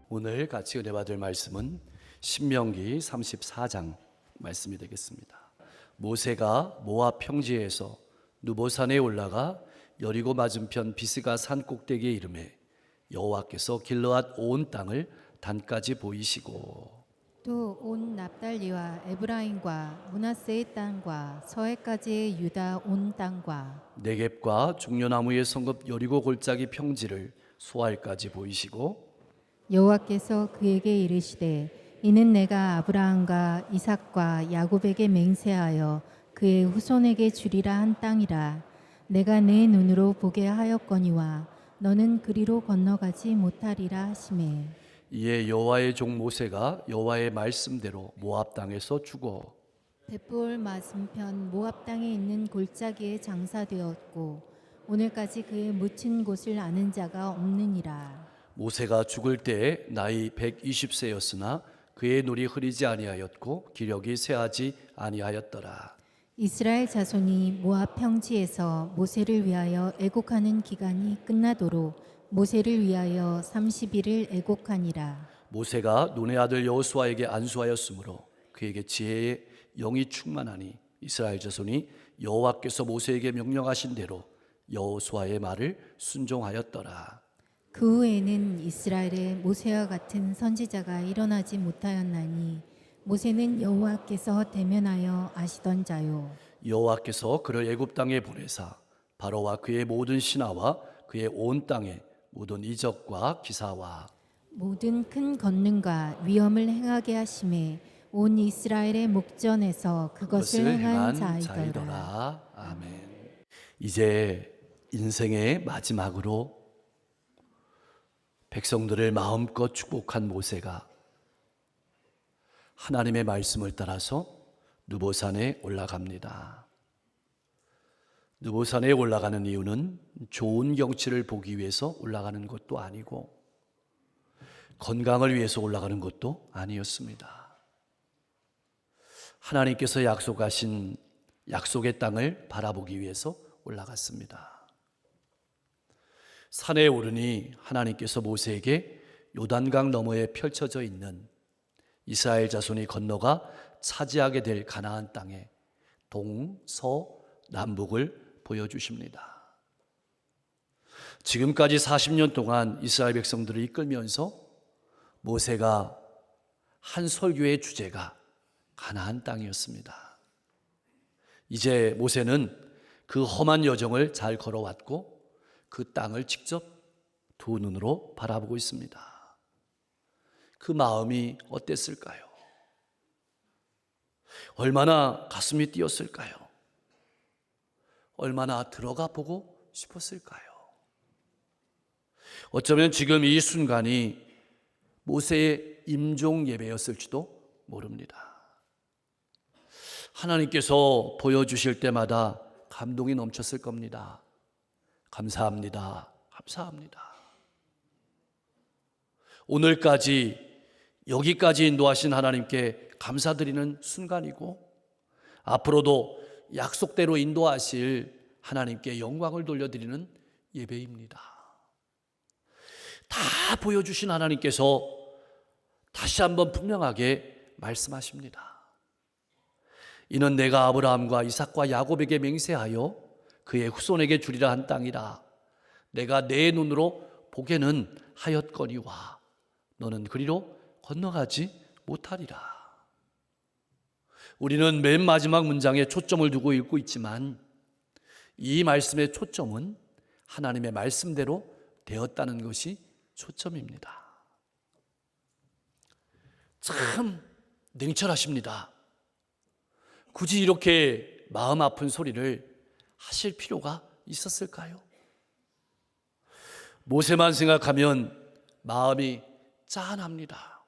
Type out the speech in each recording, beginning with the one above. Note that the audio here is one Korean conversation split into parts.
오늘 같이 은혜 받을 말씀은 신명기 34장 말씀이 되겠습니다. 모세가 모압 평지에서 누보산에 올라가 여리고 맞은편 비스가 산 꼭대기에 이르매 여호와께서 길르앗 온 땅을 단까지 보이시고 또 온 납달리와 에브라임과 므낫세의 땅과 서해까지의 유다 온 땅과 네겝과 종려나무의 성읍 여리고 골짜기 평지를 소알까지 보이시고 여호와께서 그에게 이르시되 이는 내가 아브라함과 이삭과 야곱에게 맹세하여 그의 후손에게 주리라 한 땅이라. 내가 내 눈으로 보게 하였거니와 너는 그리로 건너가지 못하리라 하시매. 이에 여호와의 종 모세가 여호와의 말씀대로 모압 땅에서 죽어 벳볼 맞은편 모압 땅에 있는 골짜기에 장사되었고 오늘까지 그의 묻힌 곳을 아는 자가 없느니라. 모세가 죽을 때에 나이 120세였으나 그의 눈이 흐리지 아니하였고 기력이 쇠하지 아니하였더라. 이스라엘 자손이 모압 평지에서 모세를 위하여 애곡하는 기간이 끝나도록 모세를 위하여 30일을 애곡하니라. 모세가 눈의 아들 여호수아에게 안수하였으므로 그에게 지혜의 영이 충만하니 이스라엘 자손이 여호와께서 모세에게 명령하신 대로 여호수아의 말을 순종하였더라. 그 후에는 이스라엘에 모세와 같은 선지자가 일어나지 못하였나니 모세는 여호와께서 대면하여 아시던 자요. 여호와께서 그를 애굽 땅에 보내사 바로와 그의 모든 신하와 그의 온 땅에 모든 이적과 기사와 모든 큰 권능과 위엄을 행하게 하심에 온 이스라엘의 목전에서 그것을 행한 자이더라. 아멘. 이제 인생의 마지막으로 백성들을 마음껏 축복한 모세가 하나님의 말씀을 따라서 누보산에 올라갑니다. 누보산에 올라가는 이유는 좋은 경치를 보기 위해서 올라가는 것도 아니고 건강을 위해서 올라가는 것도 아니었습니다. 하나님께서 약속하신 약속의 땅을 바라보기 위해서 올라갔습니다. 산에 오르니 하나님께서 모세에게 요단강 너머에 펼쳐져 있는 이스라엘 자손이 건너가 차지하게 될 가나안 땅의 동, 서, 남북을 보여주십니다. 지금까지 40년 동안 이스라엘 백성들을 이끌면서 모세가 한 설교의 주제가 가나안 땅이었습니다. 이제 모세는 그 험한 여정을 잘 걸어왔고 그 땅을 직접 두 눈으로 바라보고 있습니다. 그 마음이 어땠을까요? 얼마나 가슴이 뛰었을까요? 얼마나 들어가 보고 싶었을까요? 어쩌면 지금 이 순간이 모세의 임종 예배였을지도 모릅니다. 하나님께서 보여주실 때마다 감동이 넘쳤을 겁니다. 감사합니다. 감사합니다. 오늘까지 여기까지 인도하신 하나님께 감사드리는 순간이고 앞으로도 약속대로 인도하실 하나님께 영광을 돌려드리는 예배입니다. 다 보여주신 하나님께서 다시 한번 분명하게 말씀하십니다. 이는 내가 아브라함과 이삭과 야곱에게 맹세하여 그의 후손에게 주리라 한 땅이라. 내가 내 눈으로 보게는 하였거니와 너는 그리로 건너가지 못하리라. 우리는 맨 마지막 문장에 초점을 두고 읽고 있지만 이 말씀의 초점은 하나님의 말씀대로 되었다는 것이 초점입니다. 참 냉철하십니다. 굳이 이렇게 마음 아픈 소리를 하실 필요가 있었을까요? 모세만 생각하면 마음이 짠합니다.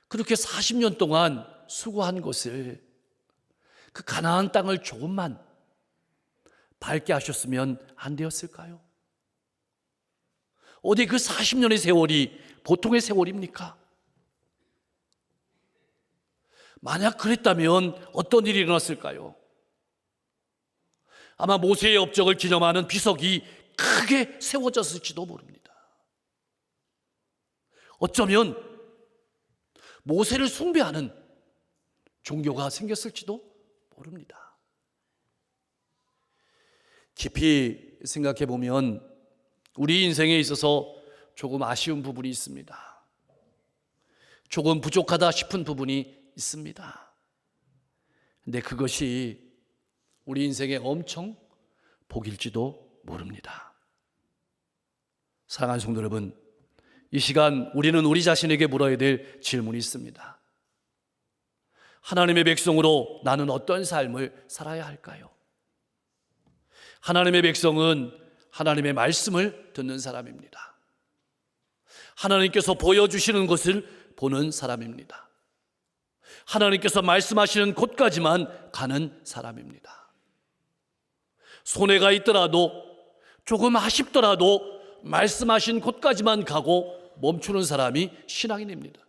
그렇게 40년 동안 수고한 것을 그 가나안 땅을 조금만 밝게 하셨으면 안 되었을까요? 어디 그 40년의 세월이 보통의 세월입니까? 만약 그랬다면 어떤 일이 일어났을까요? 아마 모세의 업적을 기념하는 비석이 크게 세워졌을지도 모릅니다. 어쩌면 모세를 숭배하는 종교가 생겼을지도 모릅니다. 깊이 생각해 보면 우리 인생에 있어서 조금 아쉬운 부분이 있습니다. 조금 부족하다 싶은 부분이 있습니다. 근데 그것이 우리 인생에 엄청 복일지도 모릅니다. 사랑하는 성도 여러분, 이 시간 우리는 우리 자신에게 물어야 될 질문이 있습니다. 하나님의 백성으로 나는 어떤 삶을 살아야 할까요? 하나님의 백성은 하나님의 말씀을 듣는 사람입니다. 하나님께서 보여주시는 것을 보는 사람입니다. 하나님께서 말씀하시는 곳까지만 가는 사람입니다. 손해가 있더라도, 조금 아쉽더라도 말씀하신 곳까지만 가고 멈추는 사람이 신앙인입니다.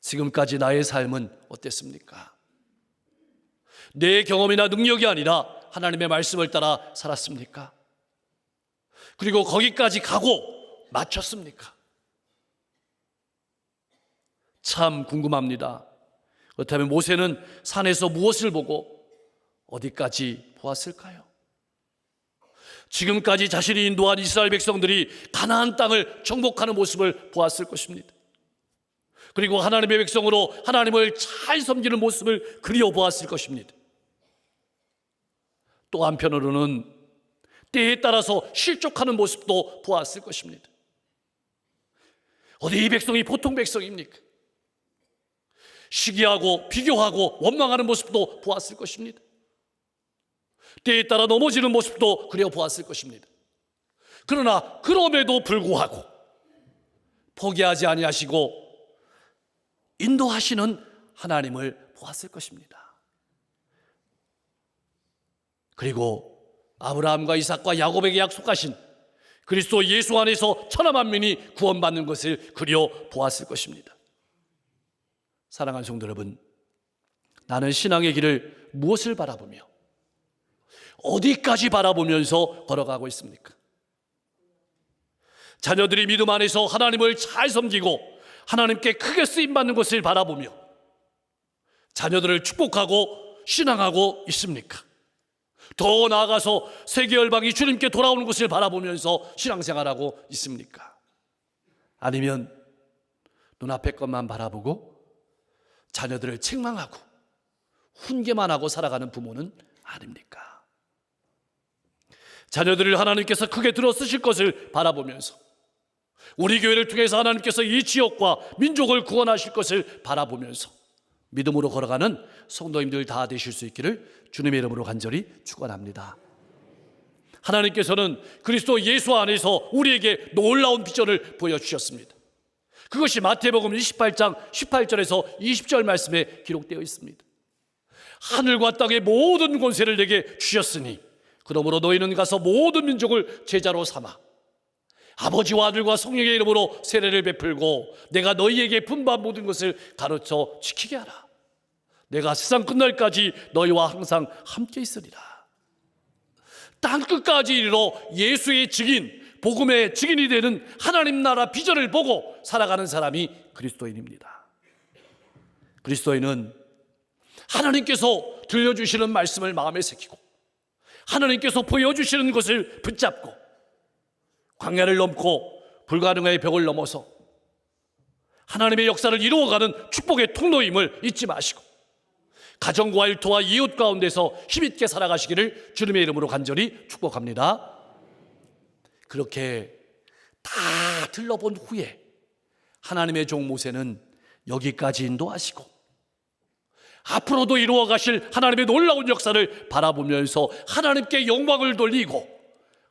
지금까지 나의 삶은 어땠습니까? 내 경험이나 능력이 아니라 하나님의 말씀을 따라 살았습니까? 그리고 거기까지 가고 마쳤습니까? 참 궁금합니다. 그렇다면 모세는 산에서 무엇을 보고 어디까지 보았을까요? 지금까지 자신이 인도한 이스라엘 백성들이 가나안 땅을 정복하는 모습을 보았을 것입니다. 그리고 하나님의 백성으로 하나님을 잘 섬기는 모습을 그려보았을 것입니다. 또 한편으로는 때에 따라서 실족하는 모습도 보았을 것입니다. 어디 이 백성이 보통 백성입니까? 시기하고 비교하고 원망하는 모습도 보았을 것입니다. 때에 따라 넘어지는 모습도 그려보았을 것입니다. 그러나 그럼에도 불구하고 포기하지 아니하시고 인도하시는 하나님을 보았을 것입니다. 그리고 아브라함과 이삭과 야곱에게 약속하신 그리스도 예수 안에서 천하 만민이 구원받는 것을 그려보았을 것입니다. 사랑하는 성도 여러분, 나는 신앙의 길을 무엇을 바라보며 어디까지 바라보면서 걸어가고 있습니까? 자녀들이 믿음 안에서 하나님을 잘 섬기고 하나님께 크게 쓰임받는 것을 바라보며 자녀들을 축복하고 신앙하고 있습니까? 더 나아가서 세계 열방이 주님께 돌아오는 것을 바라보면서 신앙생활하고 있습니까? 아니면 눈앞의 것만 바라보고 자녀들을 책망하고 훈계만 하고 살아가는 부모는 아닙니까? 자녀들을 하나님께서 크게 들어 쓰실 것을 바라보면서 우리 교회를 통해서 하나님께서 이 지역과 민족을 구원하실 것을 바라보면서 믿음으로 걸어가는 성도님들 다 되실 수 있기를 주님의 이름으로 간절히 축원합니다. 하나님께서는 그리스도 예수 안에서 우리에게 놀라운 비전을 보여주셨습니다. 그것이 마태복음 28장 18절에서 20절 말씀에 기록되어 있습니다. 하늘과 땅의 모든 권세를 내게 주셨으니 그러므로 너희는 가서 모든 민족을 제자로 삼아 아버지와 아들과 성령의 이름으로 세례를 베풀고 내가 너희에게 분부한 모든 것을 가르쳐 지키게 하라. 내가 세상 끝날까지 너희와 항상 함께 있으리라. 땅끝까지 이르러 예수의 증인, 복음의 증인이 되는 하나님 나라 비전을 보고 살아가는 사람이 그리스도인입니다. 그리스도인은 하나님께서 들려주시는 말씀을 마음에 새기고 하나님께서 보여주시는 것을 붙잡고 광야를 넘고 불가능의 벽을 넘어서 하나님의 역사를 이루어가는 축복의 통로임을 잊지 마시고 가정과 일터와 이웃 가운데서 힘있게 살아가시기를 주님의 이름으로 간절히 축복합니다. 그렇게 다 들러본 후에 하나님의 종 모세는 여기까지 인도하시고 앞으로도 이루어 가실 하나님의 놀라운 역사를 바라보면서 하나님께 영광을 돌리고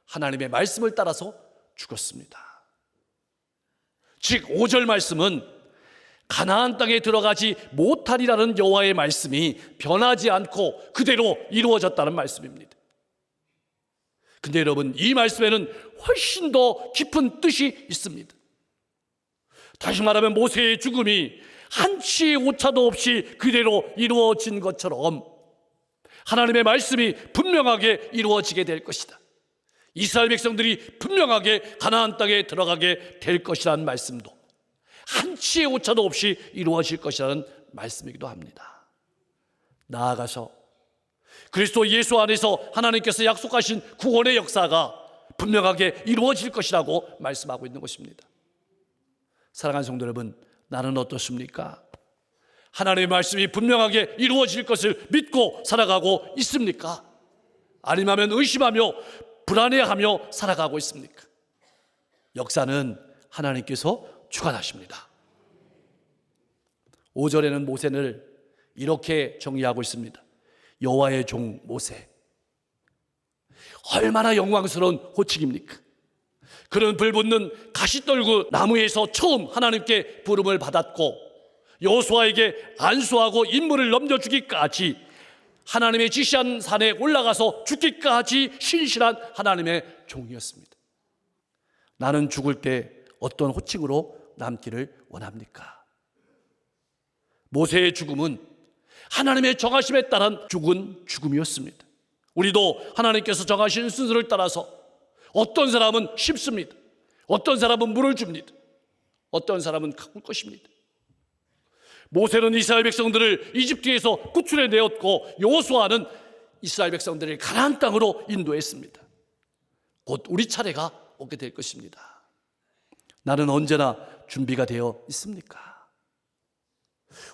하나님의 말씀을 따라서 죽었습니다. 즉 5절 말씀은 가나안 땅에 들어가지 못하리라는 여호와의 말씀이 변하지 않고 그대로 이루어졌다는 말씀입니다. 근데 여러분, 이 말씀에는 훨씬 더 깊은 뜻이 있습니다. 다시 말하면 모세의 죽음이 한치의 오차도 없이 그대로 이루어진 것처럼 하나님의 말씀이 분명하게 이루어지게 될 것이다. 이스라엘 백성들이 분명하게 가나안 땅에 들어가게 될 것이라는 말씀도 한치의 오차도 없이 이루어질 것이라는 말씀이기도 합니다. 나아가서 그리스도 예수 안에서 하나님께서 약속하신 구원의 역사가 분명하게 이루어질 것이라고 말씀하고 있는 것입니다. 사랑하는 성도 여러분, 나는 어떻습니까? 하나님의 말씀이 분명하게 이루어질 것을 믿고 살아가고 있습니까? 아니면 의심하며 불안해하며 살아가고 있습니까? 역사는 하나님께서 주관하십니다. 5절에는 모세를 이렇게 정의하고 있습니다. 여호와의 종 모세. 얼마나 영광스러운 호칭입니까? 그는 불붙는 가시떨구 나무에서 처음 하나님께 부름을 받았고 여호수아에게 안수하고 임무를 넘겨주기까지 하나님의 지시한 산에 올라가서 죽기까지 신실한 하나님의 종이었습니다. 나는 죽을 때 어떤 호칭으로 남기를 원합니까? 모세의 죽음은 하나님의 정하심에 따른 죽은 죽음이었습니다. 우리도 하나님께서 정하신 순서를 따라서 어떤 사람은 심습니다. 어떤 사람은 물을 줍니다. 어떤 사람은 가꿀 것입니다. 모세는 이스라엘 백성들을 이집트에서 구출해 내었고 여호수아는 이스라엘 백성들을 가나안 땅으로 인도했습니다. 곧 우리 차례가 오게 될 것입니다. 나는 언제나 준비가 되어 있습니까?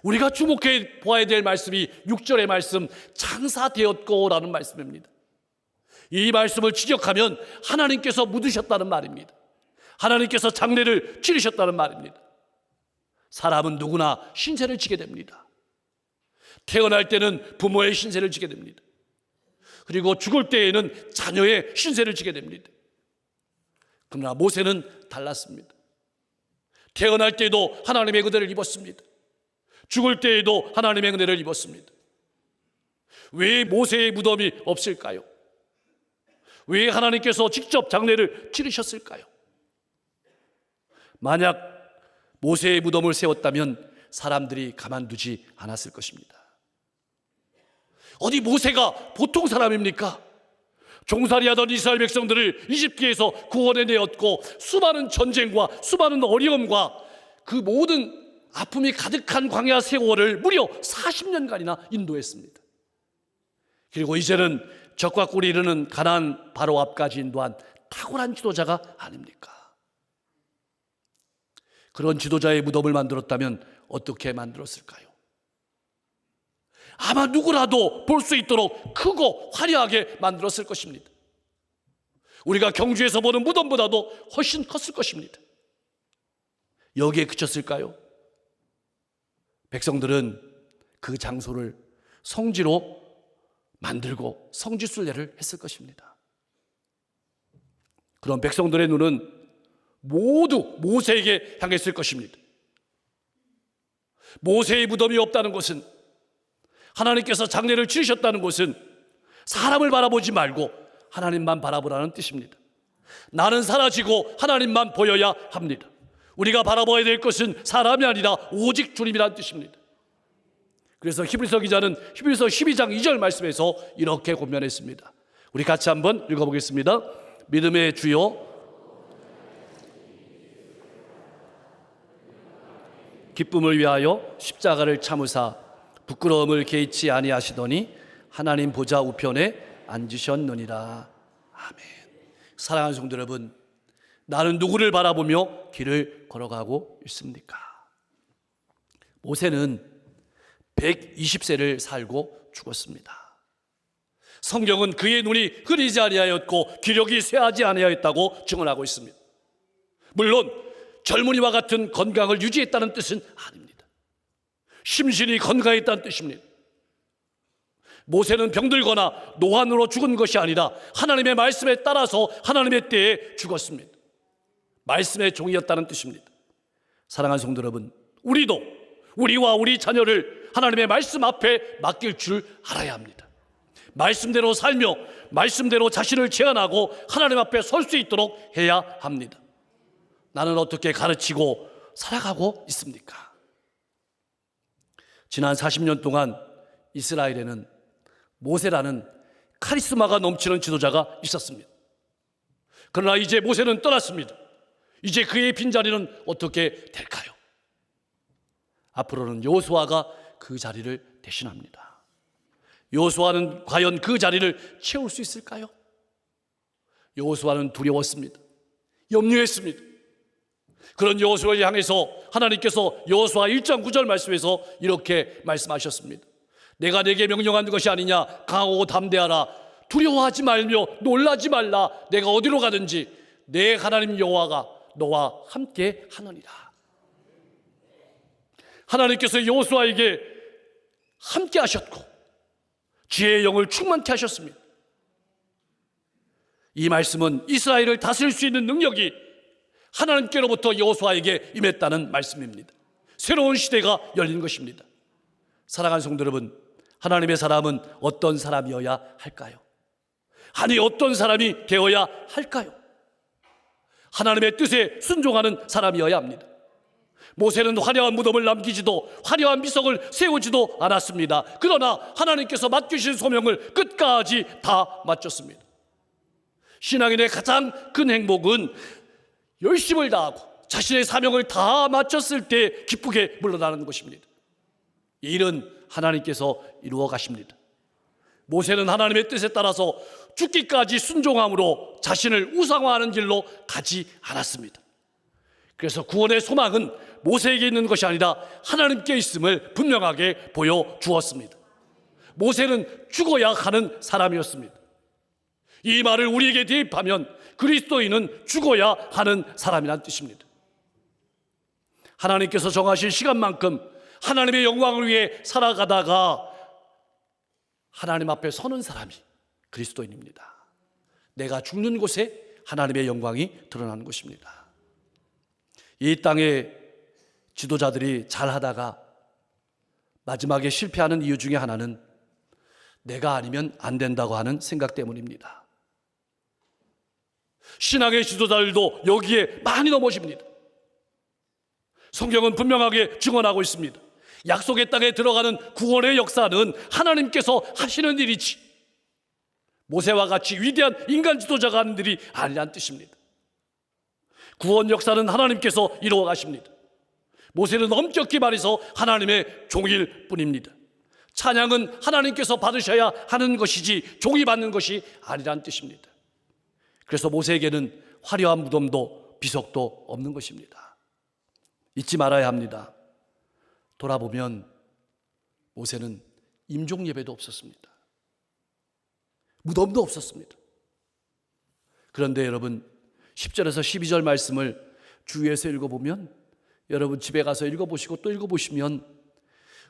우리가 주목해 보아야 될 말씀이 6절의 말씀 장사되었고 라는 말씀입니다. 이 말씀을 직역하면 하나님께서 묻으셨다는 말입니다. 하나님께서 장례를 치르셨다는 말입니다. 사람은 누구나 신세를 지게 됩니다. 태어날 때는 부모의 신세를 지게 됩니다. 그리고 죽을 때에는 자녀의 신세를 지게 됩니다. 그러나 모세는 달랐습니다. 태어날 때에도 하나님의 은혜를 입었습니다. 죽을 때에도 하나님의 은혜를 입었습니다. 왜 모세의 무덤이 없을까요? 왜 하나님께서 직접 장례를 치르셨을까요? 만약 모세의 무덤을 세웠다면 사람들이 가만두지 않았을 것입니다. 어디 모세가 보통 사람입니까? 종살이하던 이스라엘 백성들을 이집트에서 구원해 내었고 수많은 전쟁과 수많은 어려움과 그 모든 아픔이 가득한 광야 세월을 무려 40년간이나 인도했습니다. 그리고 이제는 적과 꿀이 이르는 가나안 바로 앞까지 인도한 탁월한 지도자가 아닙니까? 그런 지도자의 무덤을 만들었다면 어떻게 만들었을까요? 아마 누구라도 볼 수 있도록 크고 화려하게 만들었을 것입니다. 우리가 경주에서 보는 무덤보다도 훨씬 컸을 것입니다. 여기에 그쳤을까요? 백성들은 그 장소를 성지로 만들고 성지순례를 했을 것입니다. 그런 백성들의 눈은 모두 모세에게 향했을 것입니다. 모세의 무덤이 없다는 것은, 하나님께서 장례를 치르셨다는 것은 사람을 바라보지 말고 하나님만 바라보라는 뜻입니다. 나는 사라지고 하나님만 보여야 합니다. 우리가 바라봐야 될 것은 사람이 아니라 오직 주님이라는 뜻입니다. 그래서 히브리서 기자는 히브리서 12장 2절 말씀에서 이렇게 권면했습니다. 우리 같이 한번 읽어보겠습니다. 믿음의 주여 기쁨을 위하여 십자가를 참으사 부끄러움을 개의치 아니하시더니 하나님 보좌 우편에 앉으셨느니라. 아멘. 사랑하는 성도 여러분, 나는 누구를 바라보며 길을 걸어가고 있습니까? 모세는 120세를 살고 죽었습니다. 성경은 그의 눈이 흐리지 아니하였고 기력이 쇠하지 아니하였다고 증언하고 있습니다. 물론 젊은이와 같은 건강을 유지했다는 뜻은 아닙니다. 심신이 건강했다는 뜻입니다. 모세는 병들거나 노환으로 죽은 것이 아니라 하나님의 말씀에 따라서 하나님의 때에 죽었습니다. 말씀의 종이었다는 뜻입니다. 사랑하는 성도 여러분, 우리도 우리와 우리 자녀를 하나님의 말씀 앞에 맡길 줄 알아야 합니다. 말씀대로 살며 말씀대로 자신을 제한하고 하나님 앞에 설 수 있도록 해야 합니다. 나는 어떻게 가르치고 살아가고 있습니까? 지난 40년 동안 이스라엘에는 모세라는 카리스마가 넘치는 지도자가 있었습니다. 그러나 이제 모세는 떠났습니다. 이제 그의 빈자리는 어떻게 될까요? 앞으로는 여호수아가 그 자리를 대신합니다. 여호수아는 과연 그 자리를 채울 수 있을까요? 여호수아는 두려웠습니다. 염려했습니다. 그런 여호수아를 향해서 하나님께서 여호수아 1장 9절 말씀에서 이렇게 말씀하셨습니다. 내가 내게 명령한 것이 아니냐. 강하고 담대하라. 두려워하지 말며 놀라지 말라. 내가 어디로 가든지 내 하나님 여호와가 너와 함께 하느니라. 하나님께서 여호수아에게 함께 하셨고 지혜의 영을 충만케 하셨습니다. 이 말씀은 이스라엘을 다스릴 수 있는 능력이 하나님께로부터 여호수아에게 임했다는 말씀입니다. 새로운 시대가 열린 것입니다. 사랑하는 성도 여러분, 하나님의 사람은 어떤 사람이어야 할까요? 아니, 어떤 사람이 되어야 할까요? 하나님의 뜻에 순종하는 사람이어야 합니다. 모세는 화려한 무덤을 남기지도 화려한 비석을 세우지도 않았습니다. 그러나 하나님께서 맡기신 소명을 끝까지 다 마쳤습니다. 신앙인의 가장 큰 행복은 열심을 다하고 자신의 사명을 다 마쳤을 때 기쁘게 물러나는 것입니다. 이 일은 하나님께서 이루어 가십니다. 모세는 하나님의 뜻에 따라서 죽기까지 순종함으로 자신을 우상화하는 길로 가지 않았습니다. 그래서 구원의 소망은 모세에게 있는 것이 아니라 하나님께 있음을 분명하게 보여주었습니다. 모세는 죽어야 하는 사람이었습니다. 이 말을 우리에게 대입하면 그리스도인은 죽어야 하는 사람이란 뜻입니다. 하나님께서 정하신 시간만큼 하나님의 영광을 위해 살아가다가 하나님 앞에 서는 사람이 그리스도인입니다. 내가 죽는 곳에 하나님의 영광이 드러나는 것입니다. 이 땅의 지도자들이 잘하다가 마지막에 실패하는 이유 중에 하나는 내가 아니면 안 된다고 하는 생각 때문입니다. 신앙의 지도자들도 여기에 많이 넘어집니다. 성경은 분명하게 증언하고 있습니다. 약속의 땅에 들어가는 구원의 역사는 하나님께서 하시는 일이지 모세와 같이 위대한 인간 지도자가 하는 일이 아니란 뜻입니다. 구원 역사는 하나님께서 이루어 가십니다. 모세는 엄격히 말해서 하나님의 종일 뿐입니다. 찬양은 하나님께서 받으셔야 하는 것이지 종이 받는 것이 아니란 뜻입니다. 그래서 모세에게는 화려한 무덤도 비석도 없는 것입니다. 잊지 말아야 합니다. 돌아보면 모세는 임종 예배도 없었습니다. 무덤도 없었습니다. 그런데 여러분 10절에서 12절 말씀을 주위에서 읽어보면 여러분 집에 가서 읽어보시고 또 읽어보시면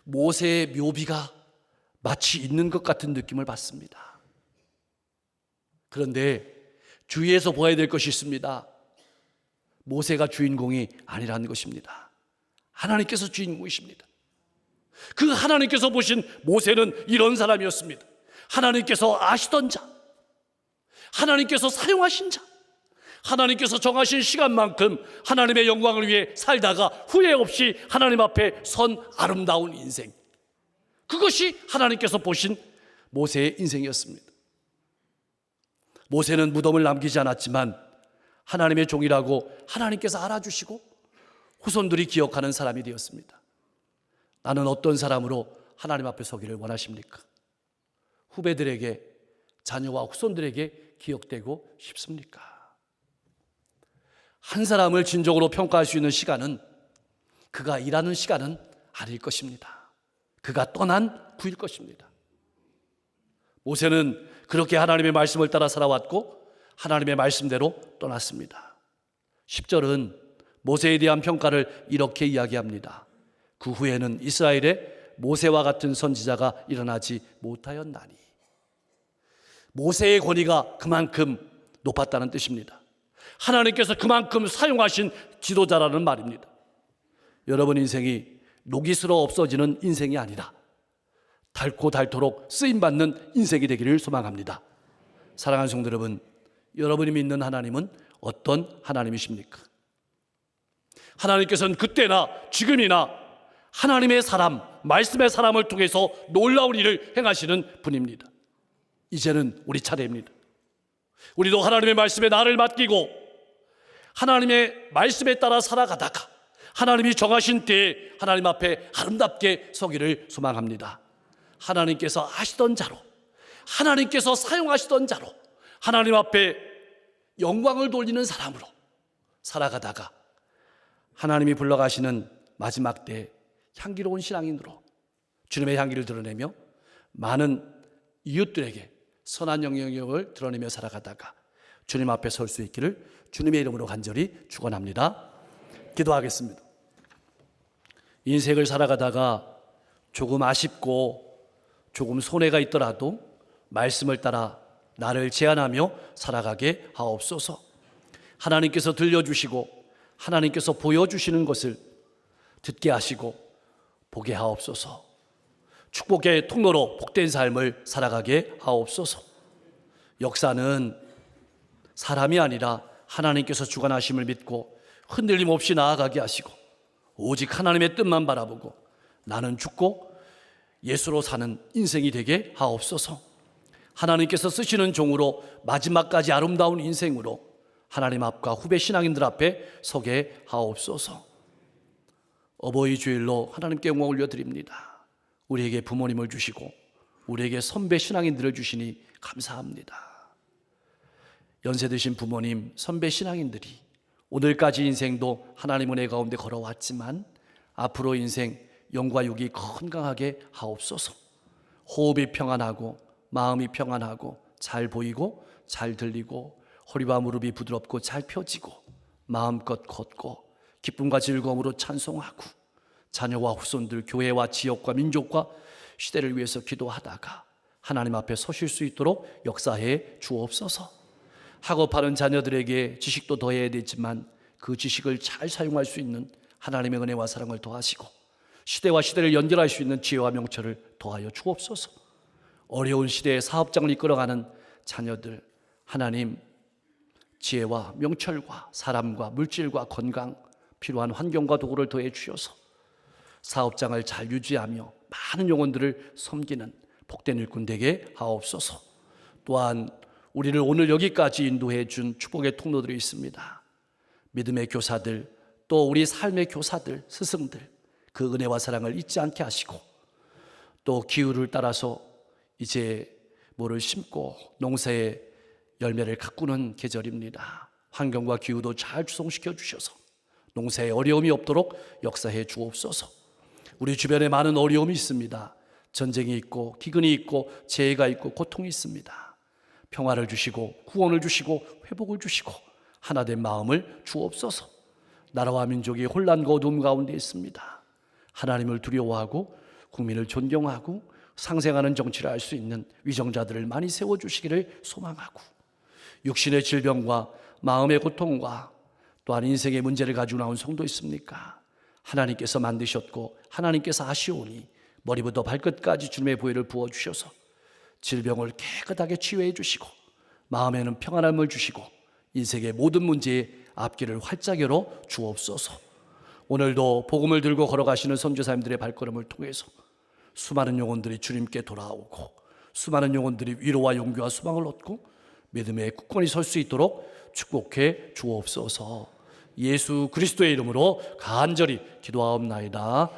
모세의 묘비가 마치 있는 것 같은 느낌을 받습니다. 그런데 주위에서 보아야 될 것이 있습니다. 모세가 주인공이 아니라는 것입니다. 하나님께서 주인공이십니다. 그 하나님께서 보신 모세는 이런 사람이었습니다. 하나님께서 아시던 자, 하나님께서 사용하신 자, 하나님께서 정하신 시간만큼 하나님의 영광을 위해 살다가 후회 없이 하나님 앞에 선 아름다운 인생, 그것이 하나님께서 보신 모세의 인생이었습니다. 모세는 무덤을 남기지 않았지만 하나님의 종이라고 하나님께서 알아주시고 후손들이 기억하는 사람이 되었습니다. 나는 어떤 사람으로 하나님 앞에 서기를 원하십니까? 후배들에게, 자녀와 후손들에게 기억되고 싶습니까? 한 사람을 진정으로 평가할 수 있는 시간은 그가 일하는 시간은 아닐 것입니다. 그가 떠난 후일 것입니다. 모세는 그렇게 하나님의 말씀을 따라 살아왔고 하나님의 말씀대로 떠났습니다. 10절은 모세에 대한 평가를 이렇게 이야기합니다. 그 후에는 이스라엘에 모세와 같은 선지자가 일어나지 못하였나니. 모세의 권위가 그만큼 높았다는 뜻입니다. 하나님께서 그만큼 사용하신 지도자라는 말입니다. 여러분 인생이 녹이슬어 없어지는 인생이 아니라 닳고 닳도록 쓰임받는 인생이 되기를 소망합니다. 사랑하는 성도 여러분, 여러분이 믿는 하나님은 어떤 하나님이십니까? 하나님께서는 그때나 지금이나 하나님의 사람, 말씀의 사람을 통해서 놀라운 일을 행하시는 분입니다. 이제는 우리 차례입니다. 우리도 하나님의 말씀에 나를 맡기고 하나님의 말씀에 따라 살아가다가 하나님이 정하신 때에 하나님 앞에 아름답게 서기를 소망합니다. 하나님께서 하시던 자로, 하나님께서 사용하시던 자로, 하나님 앞에 영광을 돌리는 사람으로 살아가다가 하나님이 불러가시는 마지막 때 향기로운 신앙인으로 주님의 향기를 드러내며 많은 이웃들에게 선한 영향력을 드러내며 살아가다가 주님 앞에 설 수 있기를 주님의 이름으로 간절히 축원합니다. 기도하겠습니다. 인생을 살아가다가 조금 아쉽고 조금 손해가 있더라도 말씀을 따라 나를 제한하며 살아가게 하옵소서. 하나님께서 들려주시고 하나님께서 보여주시는 것을 듣게 하시고 보게 하옵소서. 축복의 통로로 복된 삶을 살아가게 하옵소서. 역사는 사람이 아니라 하나님께서 주관하심을 믿고 흔들림 없이 나아가게 하시고 오직 하나님의 뜻만 바라보고 나는 죽고 예수로 사는 인생이 되게 하옵소서. 하나님께서 쓰시는 종으로 마지막까지 아름다운 인생으로 하나님 앞과 후배 신앙인들 앞에 서게 하옵소서. 어버이 주일로 하나님께 영광 올려드립니다. 우리에게 부모님을 주시고 우리에게 선배 신앙인들을 주시니 감사합니다. 연세 드신 부모님, 선배 신앙인들이 오늘까지 인생도 하나님 은혜 가운데 걸어왔지만 앞으로 인생 영과 육이 건강하게 하옵소서. 호흡이 평안하고 마음이 평안하고 잘 보이고 잘 들리고 허리와 무릎이 부드럽고 잘 펴지고 마음껏 걷고 기쁨과 즐거움으로 찬송하고 자녀와 후손들, 교회와 지역과 민족과 시대를 위해서 기도하다가 하나님 앞에 서실 수 있도록 역사해 주옵소서. 학업하는 자녀들에게 지식도 더해야 되지만 그 지식을 잘 사용할 수 있는 하나님의 은혜와 사랑을 더하시고 시대와 시대를 연결할 수 있는 지혜와 명철을 더하여 주옵소서. 어려운 시대에 사업장을 이끌어가는 자녀들, 하나님 지혜와 명철과 사람과 물질과 건강, 필요한 환경과 도구를 더해 주셔서 사업장을 잘 유지하며 많은 영혼들을 섬기는 복된 일꾼 되게 하옵소서. 또한 우리를 오늘 여기까지 인도해 준 축복의 통로들이 있습니다. 믿음의 교사들, 또 우리 삶의 교사들, 스승들, 그 은혜와 사랑을 잊지 않게 하시고 또 기후를 따라서 이제 뭐를 심고 농사의 열매를 가꾸는 계절입니다. 환경과 기후도 잘 조성시켜 주셔서 농사에 어려움이 없도록 역사해 주옵소서. 우리 주변에 많은 어려움이 있습니다. 전쟁이 있고 기근이 있고 재해가 있고 고통이 있습니다. 평화를 주시고 구원을 주시고 회복을 주시고 하나된 마음을 주옵소서. 나라와 민족이 혼란과 어두움 가운데 있습니다. 하나님을 두려워하고 국민을 존경하고 상생하는 정치를 할 수 있는 위정자들을 많이 세워주시기를 소망하고 육신의 질병과 마음의 고통과 또한 인생의 문제를 가지고 나온 성도 있습니까? 하나님께서 만드셨고 하나님께서 하시오니 머리부터 발끝까지 주님의 보혈을 부어주셔서 질병을 깨끗하게 치유해 주시고 마음에는 평안함을 주시고 인생의 모든 문제에 앞길을 활짝 열어 주옵소서. 오늘도 복음을 들고 걸어가시는 선교사님들의 발걸음을 통해서 수많은 영혼들이 주님께 돌아오고 수많은 영혼들이 위로와 용기와 소망을 얻고 믿음의 굳건히 설 수 있도록 축복해 주옵소서. 예수 그리스도의 이름으로 간절히 기도하옵나이다.